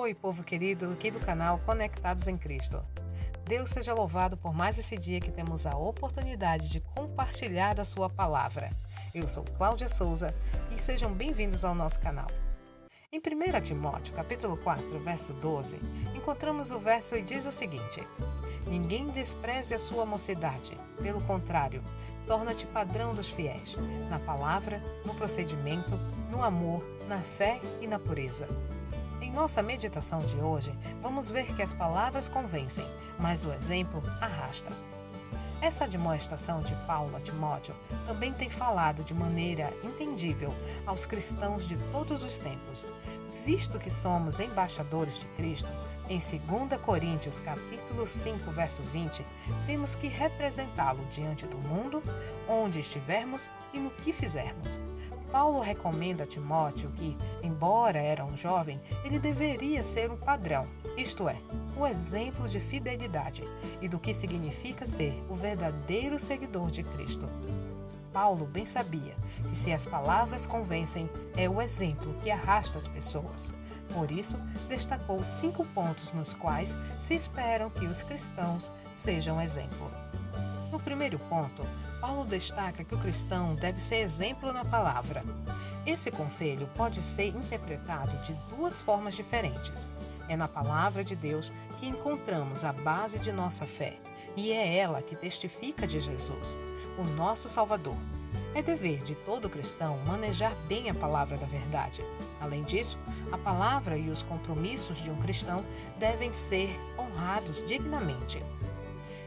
Oi, povo querido aqui do canal Conectados em Cristo. Deus seja louvado por mais esse dia que temos a oportunidade de compartilhar da sua palavra. Eu sou Cláudia Souza e sejam bem-vindos ao nosso canal. Em 1 Timóteo, capítulo 4, verso 12, encontramos o verso e diz o seguinte: Ninguém despreze a sua mocidade, pelo contrário, torna-te padrão dos fiéis, na palavra, no procedimento, no amor, na fé e na pureza. Em nossa meditação de hoje, vamos ver que as palavras convencem, mas o exemplo arrasta. Essa admoestação de Paulo a Timóteo também tem falado de maneira entendível aos cristãos de todos os tempos. Visto que somos embaixadores de Cristo, em 2 Coríntios capítulo 5, verso 20, temos que representá-lo diante do mundo, onde estivermos e no que fizermos. Paulo recomenda a Timóteo que, embora era um jovem, ele deveria ser um padrão, isto é, o exemplo de fidelidade e do que significa ser o verdadeiro seguidor de Cristo. Paulo bem sabia que se as palavras convencem, é o exemplo que arrasta as pessoas. Por isso, destacou 5 pontos nos quais se esperam que os cristãos sejam exemplo. No primeiro ponto, Paulo destaca que o cristão deve ser exemplo na palavra. Esse conselho pode ser interpretado de 2 formas diferentes. É na palavra de Deus que encontramos a base de nossa fé, e é ela que testifica de Jesus, o nosso Salvador. É dever de todo cristão manejar bem a palavra da verdade. Além disso, a palavra e os compromissos de um cristão devem ser honrados dignamente.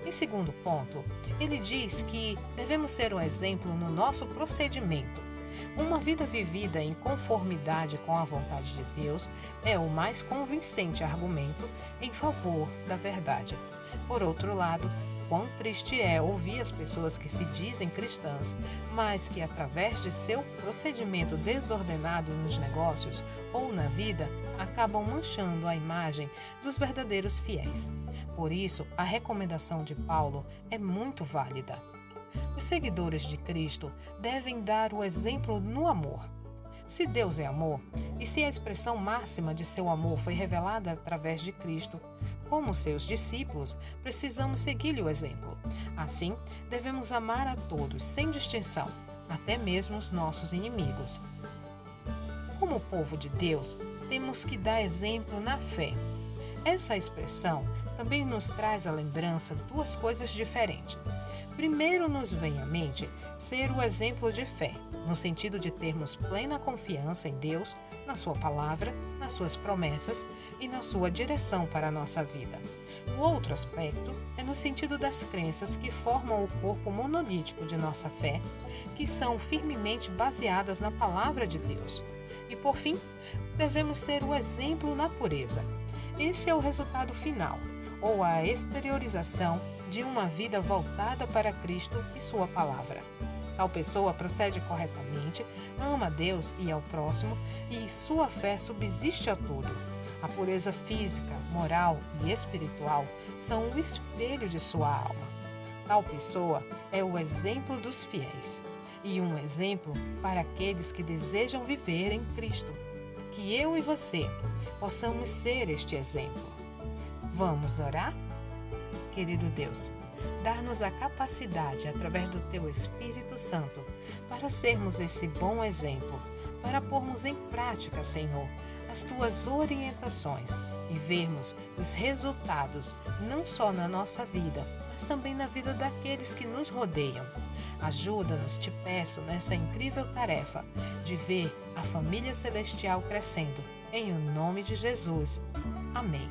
Em segundo ponto, ele diz que devemos ser um exemplo no nosso procedimento. Uma vida vivida em conformidade com a vontade de Deus é o mais convincente argumento em favor da verdade. Por outro lado, quão triste é ouvir as pessoas que se dizem cristãs, mas que através de seu procedimento desordenado nos negócios ou na vida, acabam manchando a imagem dos verdadeiros fiéis. Por isso, a recomendação de Paulo é muito válida. Os seguidores de Cristo devem dar o exemplo no amor. Se Deus é amor, e se a expressão máxima de seu amor foi revelada através de Cristo, como seus discípulos, precisamos seguir-lhe o exemplo. Assim, devemos amar a todos, sem distinção, até mesmo os nossos inimigos. Como povo de Deus, temos que dar exemplo na fé. Essa expressão também nos traz à lembrança 2 coisas diferentes. Primeiro nos vem à mente ser o exemplo de fé, no sentido de termos plena confiança em Deus, na sua palavra, nas suas promessas e na sua direção para a nossa vida. O outro aspecto é no sentido das crenças que formam o corpo monolítico de nossa fé, que são firmemente baseadas na palavra de Deus. E por fim, devemos ser o exemplo na pureza. Esse é o resultado final, ou a exteriorização de uma vida voltada para Cristo e sua palavra. Tal pessoa procede corretamente, ama a Deus e ao próximo, e sua fé subsiste a tudo. A pureza física, moral e espiritual são o espelho de sua alma. Tal pessoa é o exemplo dos fiéis, e um exemplo para aqueles que desejam viver em Cristo. Que eu e você possamos ser este exemplo. Vamos orar? Querido Deus, dar-nos a capacidade, através do Teu Espírito Santo, para sermos esse bom exemplo, para pormos em prática, Senhor, as Tuas orientações e vermos os resultados, não só na nossa vida, mas também na vida daqueles que nos rodeiam. Ajuda-nos, te peço, nessa incrível tarefa de ver a família celestial crescendo. Em o nome de Jesus. Amém.